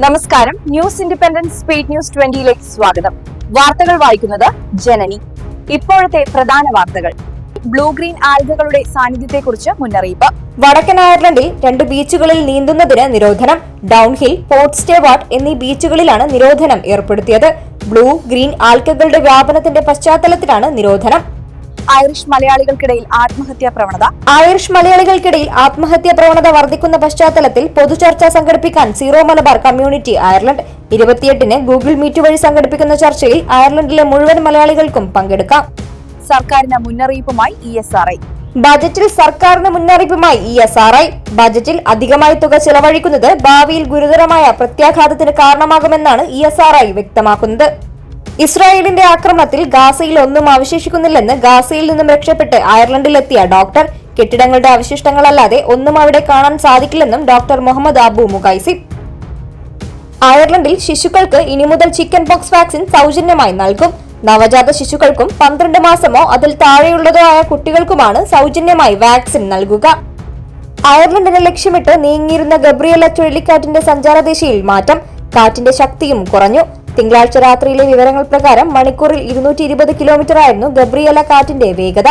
നമസ്കാരം. News independent speed news 20ലേക്ക് സ്വാഗതം. വാർത്തകൾ വായിക്കുന്നത് ജനനി. ഇപ്പോഴത്തെ പ്രധാന വാർത്തകൾ. ബ്ലൂ ഗ്രീൻ ആൽഗകളുടെ സാന്നിധ്യത്തെക്കുറിച്ച് മുന്നറിയിപ്പ്. വടക്കൻ അയർലൻഡിൽ 2 ബീച്ചുകളിൽ നീന്തുന്നതിന് നിരോധനം. ഡൌൺഹിൽ, പോർട്ട് സ്റ്റേവാർട്ട് എന്നീ ബീച്ചുകളിലാണ് നിരോധനം ഏർപ്പെടുത്തിയത്. ബ്ലൂ ഗ്രീൻ ആൽഗകളുടെ വ്യാപനത്തിന്റെ പശ്ചാത്തലത്തിലാണ് നിരോധനം. ഐറിഷ് മലയാളികൾക്കിടയിൽ ആത്മഹത്യാ പ്രവണത വർദ്ധിക്കുന്ന പശ്ചാത്തലത്തിൽ പൊതുചർച്ച സംഘടിപ്പിക്കാൻ സീറോ മലബാർ കമ്മ്യൂണിറ്റി അയർലൻഡ് 28-ന് ഗൂഗിൾ മീറ്റ് വഴി സംഘടിപ്പിക്കുന്ന ചർച്ചയിൽ അയർലൻഡിലെ മുഴുവൻ മലയാളികൾക്കും പങ്കെടുക്കാം. സർക്കാരിന് മുന്നറിയിപ്പുമായി ESRI. ബജറ്റിൽ സർക്കാരിന് മുന്നറിയിപ്പുമായി ESRI. ബജറ്റിൽ അധികമായി തുക ചെലവഴിക്കുന്നത് ഭാവിയിൽ ഗുരുതരമായ പ്രത്യാഘാതത്തിന് കാരണമാകുമെന്നാണ് ESRI വ്യക്തമാക്കുന്നത്. ഇസ്രായേലിന്റെ ആക്രമണത്തിൽ ഗാസയിൽ ഒന്നും അവശേഷിക്കുന്നില്ലെന്ന് ഗാസയിൽ നിന്നും രക്ഷപ്പെട്ട് അയർലൻഡിലെത്തിയ ഡോക്ടർ. കെട്ടിടങ്ങളുടെ അവശിഷ്ടങ്ങളല്ലാതെ ഒന്നും അവിടെ കാണാൻ സാധിക്കില്ലെന്നും ഡോക്ടർ മുഹമ്മദ് അബു മുഖൈസി. അയർലൻഡിൽ ശിശുക്കൾക്ക് ഇനി മുതൽ ചിക്കൻ പോക്സ് വാക്സിൻ സൗജന്യമായി നൽകും. നവജാത ശിശുക്കൾക്കും 12 മാസമോ അതിൽ താഴെയുള്ളതോ ആയ കുട്ടികൾക്കുമാണ് സൗജന്യമായി വാക്സിൻ നൽകുക. അയർലൻഡിനെ ലക്ഷ്യമിട്ട് നീങ്ങിയിരുന്ന ഗബ്രിയേല ചുഴലിക്കാറ്റിന്റെ സഞ്ചാരദിശയിൽ മാറ്റം. കാറ്റിന്റെ ശക്തിയും കുറഞ്ഞു. തിങ്കളാഴ്ച രാത്രിയിലെ വിവരങ്ങൾ പ്രകാരം മണിക്കൂറിൽ 220 കിലോമീറ്റർ ആയിരുന്നു ഗബ്രിയേല കാറ്റിന്റെ വേഗത.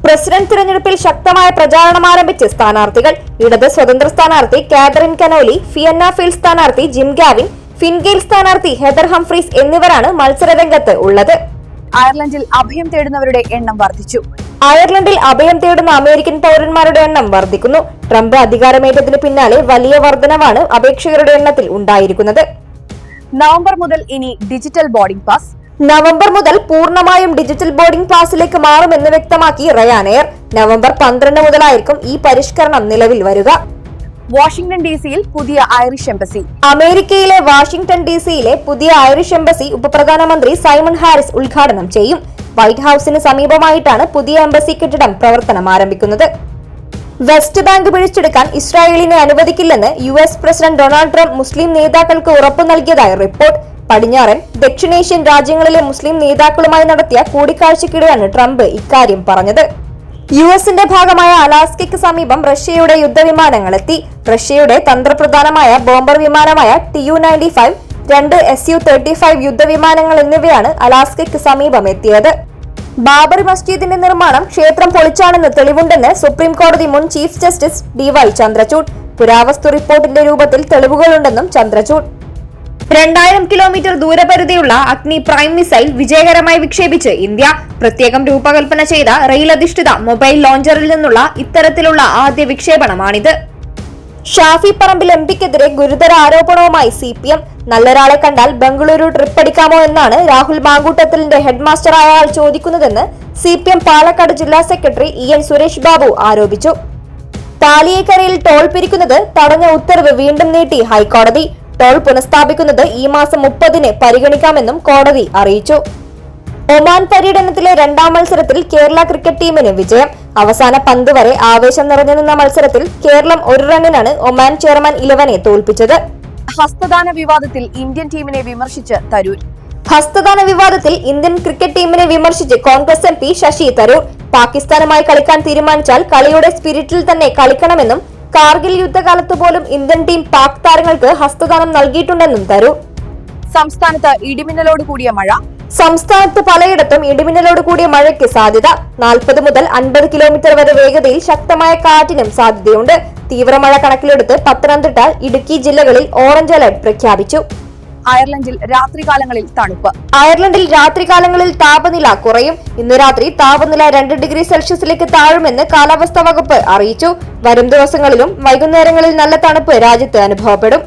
പ്രസിഡന്റ് തിരഞ്ഞെടുപ്പിൽ ശക്തമായ പ്രചാരണം ആരംഭിച്ച് സ്ഥാനാർത്ഥികൾ. ഇടത് സ്വതന്ത്ര സ്ഥാനാർത്ഥി കാതറിൻ കനോലി, ഫിയന്ന ഫീൽഡ് സ്ഥാനാർത്ഥി ജിം ഗാവിൻ, ഫിൻഗെയിൽ സ്ഥാനാർത്ഥി ഹെദർ ഹംഫ്രീസ് എന്നിവരാണ് മത്സരരംഗത്ത് ഉള്ളത്. അയർലൻഡിൽ അഭയം തേടുന്നവരുടെ എണ്ണം വർദ്ധിച്ചു. അയർലൻഡിൽ അഭയം തേടുന്ന അമേരിക്കൻ പൗരന്മാരുടെ എണ്ണം വർദ്ധിക്കുന്നു. ട്രംപ് അധികാരമേറ്റതിന് പിന്നാലെ വലിയ വർധനവാണ് അപേക്ഷകരുടെ എണ്ണത്തിൽ ഉണ്ടായിരിക്കുന്നത്. നവംബർ മുതൽ ഇനി ഡിജിറ്റൽ ബോർഡിംഗ് പാസ്. നവംബർ മുതൽ പൂർണ്ണമായും ഡിജിറ്റൽ ബോർഡിംഗ് പാസിലേക്ക് മാറുമെന്ന് വ്യക്തമാക്കി റയാനെയർ. നവംബർ 12 മുതലായിരിക്കും ഈ പരിഷ്കരണം നിലവിൽ വരിക. വാഷിംഗ്ടൺ ഡിസിയിൽ പുതിയ ഐറിഷ് എംബസി. അമേരിക്കയിലെ വാഷിംഗ്ടൺ ഡിസിയിലെ പുതിയ ഐറിഷ് എംബസി ഉപപ്രധാനമന്ത്രി സൈമൺ ഹാരിസ് ഉദ്ഘാടനം ചെയ്യും. വൈറ്റ് ഹൌസിന് സമീപമായിട്ടാണ് പുതിയ എംബസി കെട്ടിടം പ്രവർത്തനം ആരംഭിക്കുന്നത്. വെസ്റ്റ് ബാങ്ക് പിടിച്ചെടുക്കാൻ ഇസ്രായേലിനെ അനുവദിക്കില്ലെന്ന് US പ്രസിഡന്റ് ഡൊണാൾഡ് ട്രംപ് മുസ്ലിം നേതാക്കൾക്ക് ഉറപ്പു നൽകിയതായി റിപ്പോർട്ട്. പടിഞ്ഞാറൻ, ദക്ഷിണേഷ്യൻ രാജ്യങ്ങളിലെ മുസ്ലിം നേതാക്കളുമായി നടത്തിയ കൂടിക്കാഴ്ചയ്ക്കിടെയാണ് ട്രംപ് ഇക്കാര്യം പറഞ്ഞത്. യുഎസിന്റെ ഭാഗമായ അലാസ്കയ്ക്ക് സമീപം റഷ്യയുടെ യുദ്ധവിമാനങ്ങളെത്തി. റഷ്യയുടെ തന്ത്രപ്രധാനമായ ബോംബർ വിമാനമായ TU-95, 2 Su-35 യുദ്ധവിമാനങ്ങൾ എന്നിവയാണ് അലാസ്കയ്ക്ക് സമീപം എത്തിയത്. ബാബറി മസ്ജിദിന്റെ നിർമ്മാണം ക്ഷേത്രം പൊളിച്ചാണെന്ന് തെളിവുണ്ടെന്ന് സുപ്രീം കോടതി മുൻ ചീഫ് ജസ്റ്റിസ് DY ചന്ദ്രചൂഡ്. പുരാവസ്തു റിപ്പോർട്ടിന്റെ രൂപത്തിൽ തെളിവുകളുണ്ടെന്നും ചന്ദ്രചൂഡ്. 2000 കിലോമീറ്റർ ദൂരപരിധിയുള്ള അഗ്നി പ്രൈം മിസൈൽ വിജയകരമായി വിക്ഷേപിച്ച് ഇന്ത്യ. പ്രത്യേകം രൂപകൽപ്പന ചെയ്ത റെയിൽ അധിഷ്ഠിത മൊബൈൽ ലോഞ്ചറിൽ നിന്നുള്ള ഇത്തരത്തിലുള്ള ആദ്യ വിക്ഷേപണമാണിത്. ഷാഫി പറമ്പിൽ MPക്കെതിരെ ഗുരുതര ആരോപണവുമായി CPM. നല്ലൊരാളെ കണ്ടാൽ ബംഗളൂരു ട്രിപ്പ് അടിക്കാമോ എന്നാണ് രാഹുൽ മാങ്കൂട്ടത്തിലിന്റെ ഹെഡ്മാസ്റ്ററായ ആൾ ചോദിക്കുന്നതെന്ന് CPM പാലക്കാട് ജില്ലാ സെക്രട്ടറി EN സുരേഷ് ബാബു ആരോപിച്ചു. പാലിയേക്കരയിൽ ടോൾ പിരിക്കുന്നത് തടഞ്ഞ ഉത്തരവ് വീണ്ടും നീട്ടി ഹൈക്കോടതി. ടോൾ പുനഃസ്ഥാപിക്കുന്നത് ഈ മാസം 30-ന് പരിഗണിക്കാമെന്നും കോടതി അറിയിച്ചു. ഒമാൻ പര്യടനത്തിലെ 2ാം മത്സരത്തിൽ കേരള ക്രിക്കറ്റ് ടീമിന് വിജയം. അവസാന പന്ത് വരെ ആവേശം നിറഞ്ഞു നിന്ന മത്സരത്തിൽ കേരളം 1 റണ്ണിനാണ് ഒമാൻ ചെയർമാൻ 11-നെ തോൽപ്പിച്ചത്. ഹസ്തദാന വിവാദത്തിൽ ഇന്ത്യൻ ടീമിനെ വിമർശിച്ച് തരൂർ. ഹസ്തദാന വിവാദത്തിൽ ഇന്ത്യൻ ക്രിക്കറ്റ് ടീമിനെ വിമർശിച്ച് കോൺഗ്രസ് MP ശശി തരൂർ. പാകിസ്ഥാനുമായി കളിക്കാൻ തീരുമാനിച്ചാൽ കളിയുടെ സ്പിരിറ്റിൽ തന്നെ കളിക്കണമെന്നും കാർഗിൽ യുദ്ധകാലത്ത് പോലും ഇന്ത്യൻ ടീം പാക് താരങ്ങൾക്ക് ഹസ്തദാനം നൽകിയിട്ടുണ്ടെന്നും തരൂർ. സംസ്ഥാനത്ത് ഇടിമിന്നലോട് കൂടിയ മഴ. സംസ്ഥാനത്ത് പലയിടത്തും ഇടിമിന്നലോട് കൂടിയ മഴയ്ക്ക് സാധ്യത. 40 മുതൽ 50 കിലോമീറ്റർ വരെ വേഗതയിൽ ശക്തമായ കാറ്റിനും സാധ്യതയുണ്ട്. തീവ്രമഴ കണക്കിലെടുത്ത് പത്തനംതിട്ട, ഇടുക്കി ജില്ലകളിൽ ഓറഞ്ച് അലർട്ട് പ്രഖ്യാപിച്ചു. അയർലൻഡിൽ രാത്രികാലങ്ങളിൽ തണുപ്പ്. അയർലൻഡിൽ രാത്രികാലങ്ങളിൽ താപനില കുറയും. ഇന്ന് രാത്രി താപനില 2 ഡിഗ്രി സെൽഷ്യസിലേക്ക് താഴുമെന്ന് കാലാവസ്ഥാ വകുപ്പ് അറിയിച്ചു. വരും ദിവസങ്ങളിലും വൈകുന്നേരങ്ങളിൽ നല്ല തണുപ്പ് രാജ്യത്ത് അനുഭവപ്പെടും.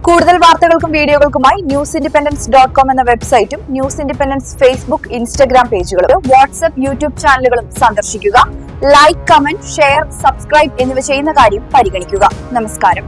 കൂടുതൽ വാർത്തകൾക്കും വീഡിയോകൾക്കുമായി newsindependence.com എന്ന വെബ്സൈറ്റും ന്യൂസ് ഇൻഡിപെൻഡൻസ് ഫേസ്ബുക്ക്, ഇൻസ്റ്റഗ്രാം പേജുകളും വാട്സ്ആപ്പ്, യൂട്യൂബ് ചാനലുകളും സന്ദർശിക്കുക. ലൈക്ക്, കമന്റ്, ഷെയർ, സബ്സ്ക്രൈബ് എന്നിവ ചെയ്യുന്ന കാര്യം പരിഗണിക്കുക. നമസ്കാരം.